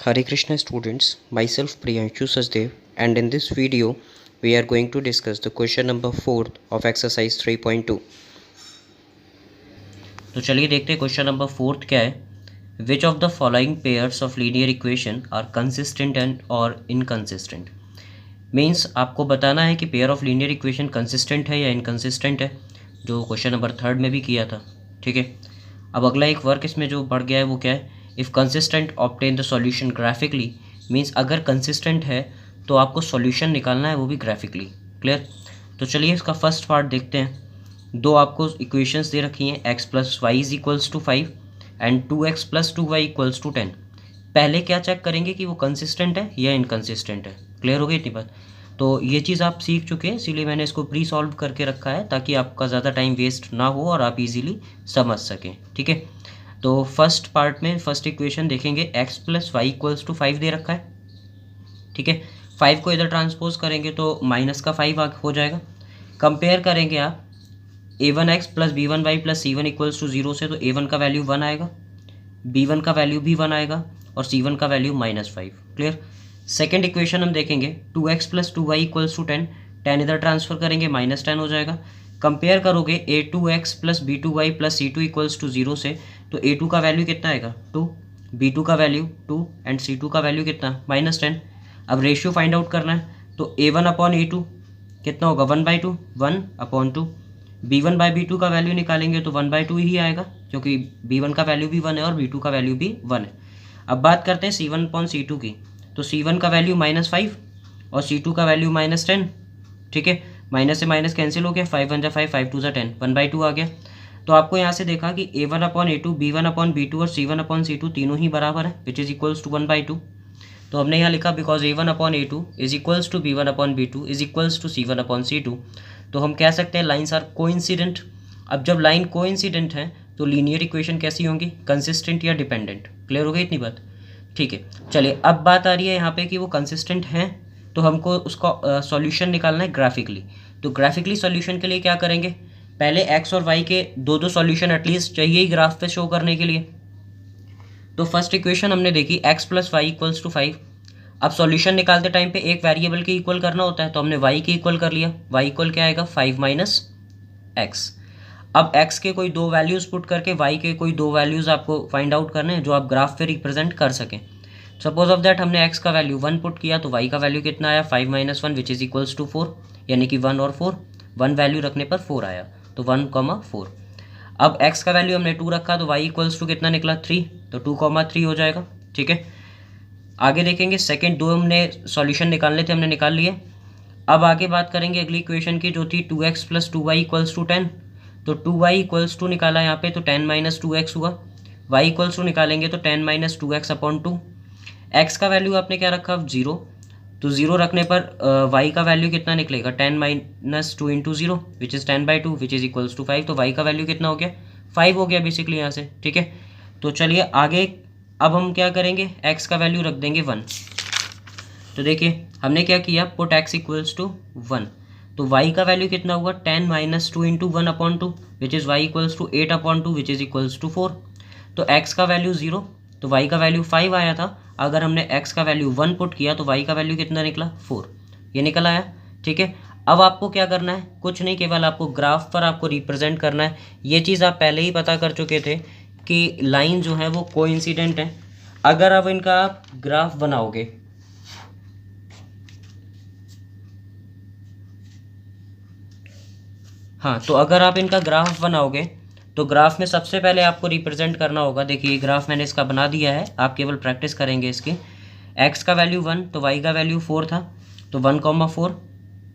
Hare Krishna students, myself Priyanshu Sachdev, and in this video we are going to discuss the question number 4 of exercise 3.2. तो चलिए देखते हैं question number 4 क्या है. Which of the following pairs of linear equation are consistent and or inconsistent? Means आपको बताना है कि pair of linear equation consistent है या इनकंसिस्टेंट है, जो क्वेश्चन नंबर 3 में भी किया था. ठीक है, अब अगला एक वर्क इसमें जो बढ़ गया है वो क्या है, if consistent obtain the solution graphically. Means अगर कंसिस्टेंट है तो आपको सॉल्यूशन निकालना है, वो भी ग्राफिकली. क्लियर? तो चलिए इसका फर्स्ट पार्ट देखते हैं. दो आपको इक्वेशंस दे रखी हैं, x plus y is equals to 5 and 2x plus 2y equals to 10. पहले क्या चेक करेंगे कि वो कंसिस्टेंट है या इनकंसिस्टेंट है. क्लियर हो गई इतनी बात? तो ये चीज़ आप सीख चुके हैं, इसीलिए मैंने इसको प्री सॉल्व करके रखा है ताकि आपका ज़्यादा टाइम वेस्ट ना हो और आप इजीली समझ सकें. ठीक है, तो फर्स्ट पार्ट में फर्स्ट इक्वेशन देखेंगे, x plus y equals to 5 दे रखा है. ठीक है, 5 को इधर ट्रांसपोज करेंगे तो माइनस का 5 हो जाएगा. कंपेयर करेंगे आप a1x plus b1y plus c1 equals to 0 से, तो a1 का वैल्यू 1 आएगा, b1 का वैल्यू भी 1 आएगा और c1 का वैल्यू -5. क्लियर? सेकेंड इक्वेशन हम देखेंगे, 2x plus 2y equals to 10. 10 इधर ट्रांसफर करेंगे, -10 हो जाएगा. कंपेयर करोगे a2x plus b2y plus c2 equals to 0 से, तो a2 का वैल्यू कितना आएगा 2, b2 का वैल्यू 2 एंड c2 का वैल्यू कितना -10. अब रेशियो फाइंड आउट करना है, तो a1 अपॉन a2 कितना होगा 1/2, 1/2. b1 बाई b2 का वैल्यू निकालेंगे तो 1/2 ही आएगा, क्योंकि b1 का वैल्यू भी 1 है और b2 का वैल्यू भी 1 है. अब बात करते हैं c1 अपॉन c2 की, तो c1 का वैल्यू -5 और c2 का वैल्यू -10. ठीक है, माइनस से माइनस कैंसिल हो गया, 5 1 जा 5, 5 2 जा 10, 1/2 आ गया. तो आपको यहाँ से देखा कि a1 upon a2, b1 upon b2 और c1 अपॉन c2 तीनों ही बराबर है, विच इज़ इक्वल्स टू 1/2. तो हमने यहाँ लिखा because a1 upon a2 is equals to b1 upon b2 is equals to c1 upon c2. तो हम कह सकते हैं लाइन्स आर कोइंसिडेंट. अब जब लाइन कोइंसिडेंट है तो लीनियर इक्वेशन कैसी होंगी, कंसिस्टेंट या डिपेंडेंट. क्लियर हो गई इतनी बात? ठीक है, चलिए अब बात आ रही है यहाँ पे कि वो कंसिस्टेंट हैं, तो हमको उसका सॉल्यूशन निकालना है ग्राफिकली. तो ग्राफिकली सॉल्यूशन के लिए क्या करेंगे, पहले x और y के दो सॉल्यूशन एटलीस्ट चाहिए ही ग्राफ पे शो करने के लिए. तो फर्स्ट इक्वेशन हमने देखी x plus y equals to 5. अब सॉल्यूशन निकालते टाइम पे एक वेरिएबल के इक्वल करना होता है, तो हमने y के इक्वल कर लिया. y इक्वल क्या आएगा 5 माइनस x. अब x के कोई दो वैल्यूज़ पुट करके y के कोई दो वैल्यूज़ आपको फाइंड आउट करने हैं जो आप ग्राफ पे रिप्रेजेंट कर सकें. सपोज ऑफ दैट हमने x का वैल्यू 1 पुट किया, तो y का वैल्यू कितना आया 5 minus 1 which is equals to 4, यानी कि 1 और 4. 1 वैल्यू रखने पर 4 आया, तो 1,4. अब x का वैल्यू हमने 2 रखा, तो y इक्वल्स टू कितना निकला 3, तो 2,3 हो जाएगा. ठीक है, आगे देखेंगे सेकंड दो हमने सॉल्यूशन निकालने थे, हमने निकाल लिए. अब आगे बात करेंगे अगली इक्वेशन की जो थी 2x plus 2y equals to 10. तो 2y इक्वल्स टू निकाला यहाँ पे, तो 10 माइनस 2x हुआ. y इक्वल्स टू निकालेंगे तो 10 माइनस 2x अपॉन 2. x का वैल्यू आपने क्या रखा 0, तो 0 रखने पर y का वैल्यू कितना निकलेगा 10 minus 2 into 0 which is 10/2 which is equals to 5. तो y का वैल्यू कितना हो गया 5 हो गया बेसिकली यहाँ से. ठीक है, तो चलिए आगे अब हम क्या करेंगे, x का वैल्यू रख देंगे 1. तो देखिए हमने क्या किया, पुट x इक्वल्स टू 1. तो y का वैल्यू कितना हुआ 10 minus 2 into 1 upon 2 which is y equals to 8 upon 2 which is equals to 4. तो x का वैल्यू 0, तो y का वैल्यू 5 आया था. अगर हमने x का वैल्यू 1 पुट किया तो y का वैल्यू कितना निकला 4, ये निकल आया. ठीक है, अब आपको क्या करना है, कुछ नहीं, केवल आपको ग्राफ पर आपको रिप्रेजेंट करना है. ये चीज़ आप पहले ही पता कर चुके थे कि लाइन जो है वो कोइंसिडेंट है. अगर अब इनका आप ग्राफ बनाओगे, हाँ, तो अगर आप इनका ग्राफ बनाओगे तो ग्राफ में सबसे पहले आपको रिप्रेजेंट करना होगा. देखिए ग्राफ मैंने इसका बना दिया है, आप केवल प्रैक्टिस करेंगे इसकी. x का वैल्यू 1, तो y का वैल्यू 4 था, तो 1,4.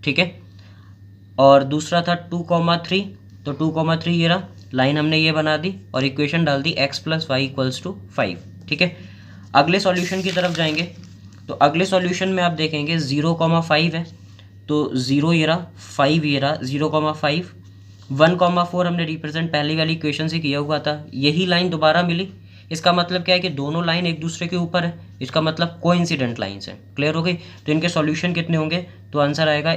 ठीक है, और दूसरा था 2,3, तो 2,3 ये रहा. लाइन हमने ये बना दी और इक्वेशन डाल दी x plus y equals to 5. ठीक है, अगले सॉल्यूशन की तरफ जाएंगे. तो अगले सॉल्यूशन में आप देखेंगे 0,5 है, तो 0 ये रहा, 5 ये रहा, 0,5. 1,4 हमने रिप्रेजेंट पहली वाली इक्वेशन से किया हुआ था, यही लाइन दोबारा मिली. इसका मतलब क्या है कि दोनों लाइन एक दूसरे के ऊपर है, इसका मतलब कोइंसिडेंट लाइन्स है. क्लियर हो गई? तो इनके सॉल्यूशन कितने होंगे, तो आंसर आएगा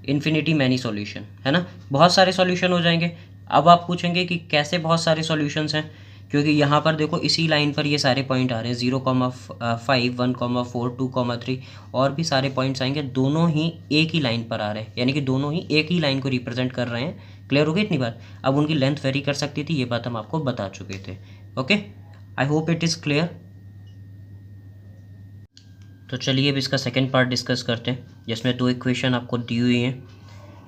इन्फिनिटी मैनी सॉल्यूशन, है ना. बहुत सारे सॉल्यूशन हो जाएंगे. अब आप पूछेंगे कि कैसे बहुत सारे सॉल्यूशंस हैं, क्योंकि यहाँ पर देखो इसी लाइन पर ये सारे पॉइंट आ रहे हैं 0,5, 1,4, 2,3 और भी सारे पॉइंट्स आएंगे, दोनों ही एक ही लाइन पर आ रहे हैं, यानी कि दोनों ही एक ही लाइन को रिप्रेजेंट कर रहे हैं। क्लियर हो गई इतनी बात। अब उनकी लेंथ वेरी कर सकती थी, ये बात हम आपको बता चुके थे। Okay, I hope it is clear. तो चलिए अब इसका सेकेंड पार्ट डिस्कस करते हैं, जिसमें दो इक्वेशन आपको दी हुई हैं।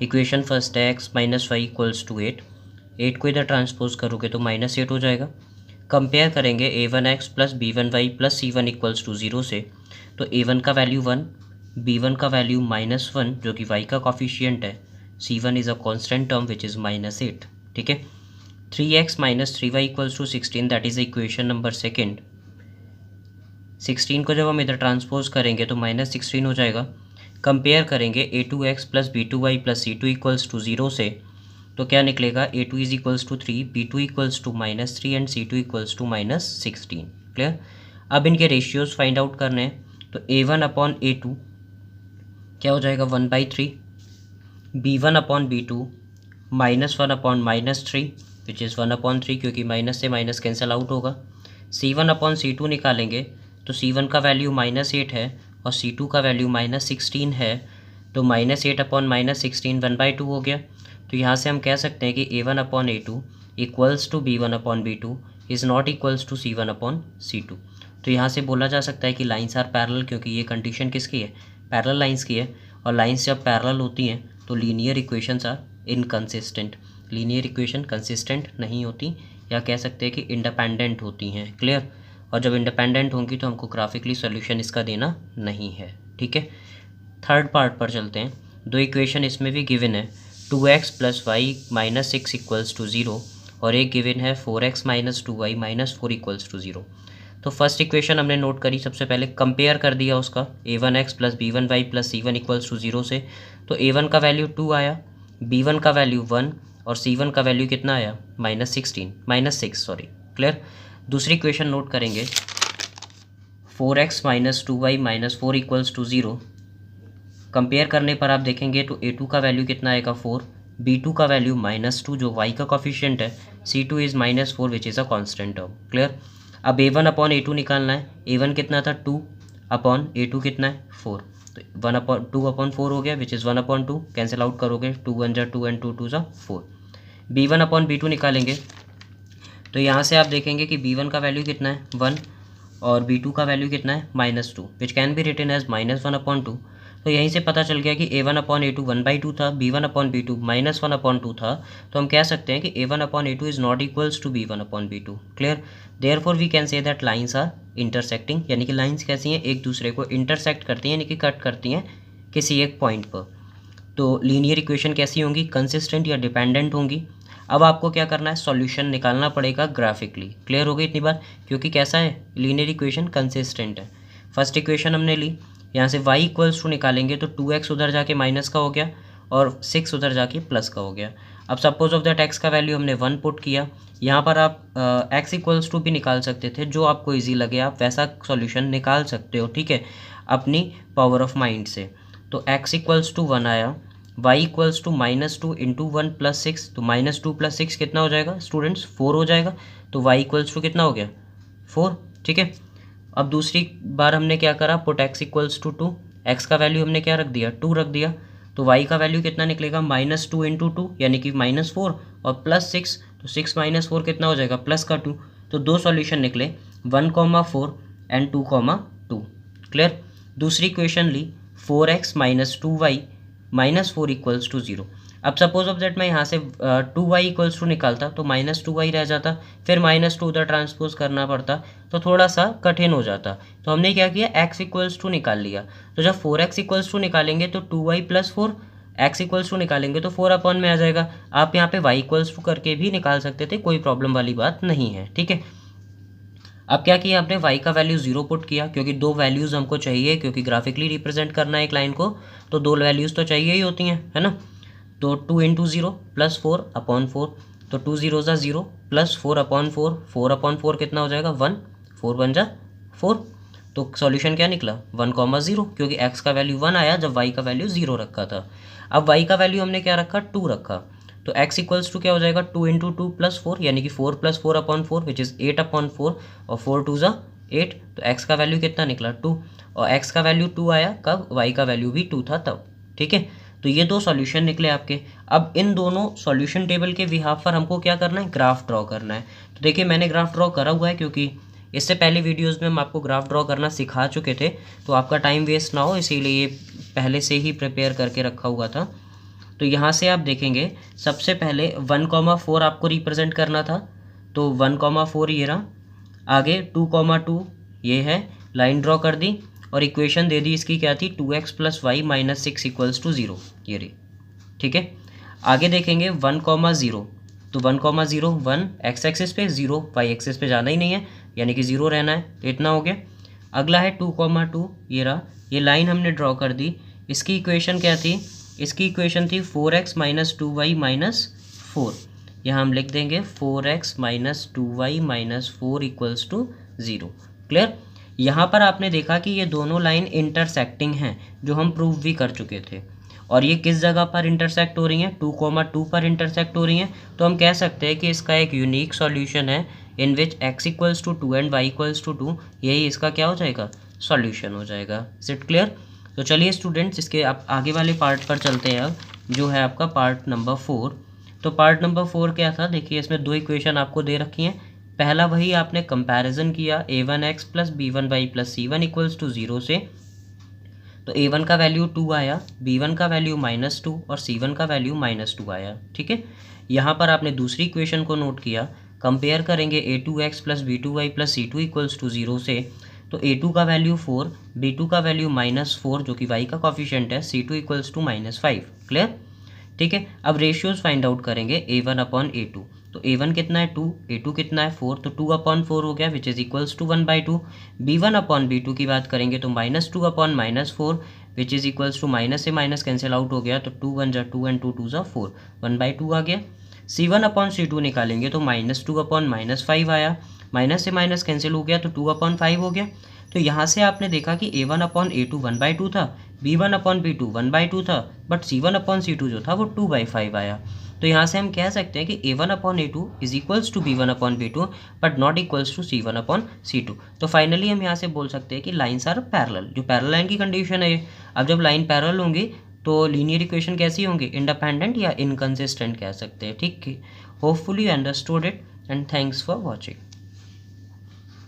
इक्वेशन फर्स्ट है x minus y equals to 8 को इधर ट्रांसपोज करोगे तो -8 हो जाएगा। कंपेयर करेंगे a1x plus b1y plus c1 equals to 0 से, तो a1 का वैल्यू 1, b1 का वैल्यू -1 जो कि y का कॉफिशिएंट है, c1 is a constant term which is -8। ठीक है, 3x minus 3y equals to 16, that is equation number second. 16 को जब हम इधर ट्रांसपोज करेंगे तो -16 हो जाएगा। कंपेयर करेंगे a2x plus b2y plus c2 equals to 0 से, तो क्या निकलेगा, a2 is equals to 3, b2 equals to -3 and c2 equals to -16। Clear. अब इनके रेशियोज फाइंड आउट करने हैं, तो a1 अपॉन a2 क्या हो जाएगा 1/3, b1 upon b2 -1 upon -3 which is 1/3, क्योंकि माइनस से माइनस कैंसिल आउट होगा। c1 अपॉन c2 निकालेंगे तो c1 का वैल्यू -8 है और c2 का वैल्यू -16 है, तो -8 अपॉन -16 1/2 हो गया। तो यहाँ से हम कह सकते हैं कि a1 upon a2 equals to b1 upon b2 is not equals to c1 upon c2। तो यहाँ से बोला जा सकता है कि लाइन्स आर पैरेलल, क्योंकि ये कंडीशन किसकी है, पैरेलल लाइन्स की है। और लाइन्स जब पैरेलल होती हैं तो linear equations are inconsistent, linear equation consistent नहीं होती, या कह सकते हैं कि इंडिपेंडेंट होती हैं। क्लियर। और जब इंडिपेंडेंट होंगी तो हमको ग्राफिकली सोल्यूशन इसका देना नहीं है। ठीक है, थर्ड पार्ट पर चलते हैं। दो इक्वेशन इसमें भी गिवन है, 2x plus y minus 6 equals to 0 और एक गिवन है 4x minus 2y minus 4 equals to 0। तो फर्स्ट इक्वेशन हमने नोट करी, सबसे पहले कंपेयर कर दिया उसका a1x plus b1y plus c1 equals to 0 से, तो a1 का वैल्यू 2 आया, b1 का वैल्यू 1 और c1 का वैल्यू कितना आया -6 सॉरी। क्लियर। दूसरी इक्वेशन नोट करेंगे 4x minus 2y minus 4 equals to 0। Compare करने पर आप देखेंगे तो a2 का वैल्यू कितना आएगा 4, b2 का वैल्यू -2 जो y का कॉफिशिएंट है, c2 is -4 which is a constant term. Clear. अब a1 अपॉन a2 निकालना है, a1 कितना था 2 अपॉन a2 कितना है 4, तो 2 अपॉन 4 हो गया विच इज़ 1/2, कैंसिल आउट करोगे 2 1 जा 2 एंड 2 2 जा 4। b1 अपॉन b2 निकालेंगे तो यहाँ से आप देखेंगे कि b1 का वैल्यू कितना है 1 और b2 का वैल्यू कितना है -2 which can be written as -1/2। तो यहीं से पता चल गया कि a1 अपॉन a2 1/2 था, b1 अपॉन b2 -1/2 था, तो हम कह सकते हैं कि a1 upon a2 is not equals to b1 upon b2। Clear. Therefore we can say that lines are intersecting, यानी कि लाइन्स कैसी हैं, एक दूसरे को इंटरसेक्ट करती हैं, यानी कि कट करती हैं किसी एक पॉइंट पर। तो लीनियर इक्वेशन कैसी होंगी, कंसिस्टेंट या डिपेंडेंट होंगी। अब आपको क्या करना है, सॉल्यूशन निकालना पड़ेगा ग्राफिकली। क्लियर हो गई इतनी बात, क्योंकि कैसा है, लीनियर इक्वेशन कंसिस्टेंट है। फर्स्ट इक्वेशन हमने ली, यहाँ से y इक्वल्स टू निकालेंगे तो 2x उधर जाके माइनस का हो गया और 6 उधर जाके प्लस का हो गया। अब सपोज ऑफ दैट x का वैल्यू हमने 1 पुट किया, यहाँ पर आप x इक्वल्स टू भी निकाल सकते थे, जो आपको ईजी लगे आप वैसा सॉल्यूशन निकाल सकते हो। ठीक है, अपनी पावर ऑफ माइंड से। तो x इक्वल्स टू 1 आया, y equals to -2 into 1 plus 6, तो -2 प्लस 6 कितना हो जाएगा स्टूडेंट्स 4 हो जाएगा, तो y इक्वल्स टू कितना हो गया 4। ठीक है, अब दूसरी बार हमने क्या करा, put x equals to 2, x का वैल्यू हमने क्या रख दिया 2 रख दिया, तो y का वैल्यू कितना निकलेगा -2 इंटू 2 यानी कि -4 और प्लस 6, तो 6 - 4 कितना हो जाएगा प्लस का 2। तो दो सॉल्यूशन निकले 1,4 एंड 2,2। क्लियर। दूसरी इक्वेशन ली 4x minus 2y minus 4 equals to 0। अब सपोज ऑफ दैट मैं यहाँ से 2y इक्वल्स टू निकालता तो -2y रह जाता, फिर -2 उधर ट्रांसपोज करना पड़ता, तो थोड़ा सा कठिन हो जाता। तो हमने क्या किया, x इक्वल्स टू निकाल लिया। तो जब 4x इक्वल्स टू निकालेंगे तो 2y plus 4, x equals to निकालेंगे तो 4 अपॉन में आ जाएगा। आप यहाँ पे y इक्वल्स टू करके भी निकाल सकते थे, कोई प्रॉब्लम वाली बात नहीं है। ठीक है, अब क्या किया आपने, y का वैल्यू 0 पुट किया, क्योंकि दो वैल्यूज़ हमको चाहिए, क्योंकि ग्राफिकली रिप्रेजेंट करना है एक लाइन को, तो दो वैल्यूज़ तो चाहिए ही होती हैं, है ना। तो 2 इंटू 0 प्लस 4 अपॉन 4, तो 2 0 ज़ा 0 प्लस 4 अपॉन 4, 4 अपॉन 4 कितना हो जाएगा 1, 4 1 जा 4। तो सॉल्यूशन क्या निकला 1,0, क्योंकि x का वैल्यू 1 आया जब y का वैल्यू 0 रखा था। अब y का वैल्यू हमने क्या रखा 2 रखा, तो x इक्वल्स टू क्या हो जाएगा 2 इंटू 2 प्लस 4 यानी कि 4 plus 4 upon 4 which is 8 upon 4 और 4 टू ज़ा 8। तो x का वैल्यू कितना निकला 2 और x का वैल्यू 2 आया कब y का वैल्यू भी 2 था तब। ठीक है, तो ये दो सॉल्यूशन निकले आपके। अब इन दोनों सॉल्यूशन टेबल के बिहाफ पर हमको क्या करना है, ग्राफ ड्रॉ करना है। तो देखिए मैंने ग्राफ ड्रॉ करा हुआ है क्योंकि इससे पहले वीडियोस में हम आपको ग्राफ ड्रॉ करना सिखा चुके थे, तो आपका टाइम वेस्ट ना हो इसीलिए पहले से ही प्रिपेयर करके रखा हुआ था। तो यहाँ से आप देखेंगे सबसे पहले 1,4 आपको रिप्रेजेंट करना था, तो 1,4 ये रहा। आगे 2,2 ये है, लाइन ड्रॉ कर दी और इक्वेशन दे दी इसकी क्या थी 2x + y - 6 = 0 ये रही। ठीक है, आगे देखेंगे 1,0 तो 1,0 1 x एक्सिस पे 0 y एक्सिस पे जाना ही नहीं है यानी कि 0 रहना है, तो इतना हो गया। अगला है 2,2 ये रहा, ये लाइन हमने ड्रॉ कर दी। इसकी इक्वेशन क्या थी, इसकी इक्वेशन थी 4x - 2y - 4। यहाँ हम लिख देंगे 4x - 2y - 4 = 0। क्लियर। यहाँ पर आपने देखा कि ये दोनों लाइन इंटरसेक्टिंग हैं जो हम प्रूव भी कर चुके थे, और ये किस जगह पर इंटरसेक्ट हो रही हैं 2,2 पर इंटरसेक्ट हो रही हैं। तो हम कह सकते हैं कि इसका एक यूनिक सॉल्यूशन है इन विच x = 2 एंड y = 2, यही इसका क्या हो जाएगा सॉल्यूशन हो जाएगा। Is it clear. तो चलिए स्टूडेंट्स इसके आप आगे वाले पार्ट पर चलते हैं, अब जो है आपका पार्ट नंबर 4। तो पार्ट नंबर 4 क्या था, देखिए इसमें दो इक्वेशन आपको दे रखी हैं। पहला वही आपने कंपैरिजन किया a1x + b1y + c1 = 0 से, तो a1 का वैल्यू 2 आया, b1 का वैल्यू -2 और c1 का वैल्यू -2 आया। ठीक है, यहाँ पर आपने दूसरी इक्वेशन को नोट किया, कंपेयर करेंगे a2x + b2y + c2 = 0 से, तो a2 का वैल्यू 4, b2 का वैल्यू -4 जो कि y का कॉफिशिएंट है, c2 = -5। क्लियर। ठीक है, अब रेशियोज फाइंड आउट करेंगे a1 अपॉन a2। तो a1 कितना है 2, a2 कितना है 4, तो 2 अपॉन 4 हो गया which is equals to 1/2। b1 upon b2 की बात करेंगे तो -2 upon -4 which is equals to minus से माइनस कैंसिल आउट हो गया, तो 2 1 जा 2 एंड 2 2 जा 4, 1/2 आ गया। c1 अपॉन c2 निकालेंगे तो -2 अपॉन -5 आया, माइनस से माइनस कैंसिल हो गया तो 2 अपॉन 5 हो गया। तो यहाँ से आपने देखा कि a1 अपॉन a2 1/2 था, b1 अपॉन b2 1/2 था, बट c1 अपॉन c2 जो था वो 2/5 आया। तो यहाँ से हम कह सकते हैं कि a1 upon a2 is equals to b1 upon b2 but not equals to c1 upon c2। तो फाइनली हम यहाँ से बोल सकते हैं कि लाइन्स आर पैरेलल, जो पैरेलल लाइन की कंडीशन है ये। अब जब लाइन पैरेलल होंगी तो लीनियर इक्वेशन कैसी होंगी, इंडिपेंडेंट या इनकंसिस्टेंट कह सकते हैं। ठीक है, hopefully you understood it and thanks for watching.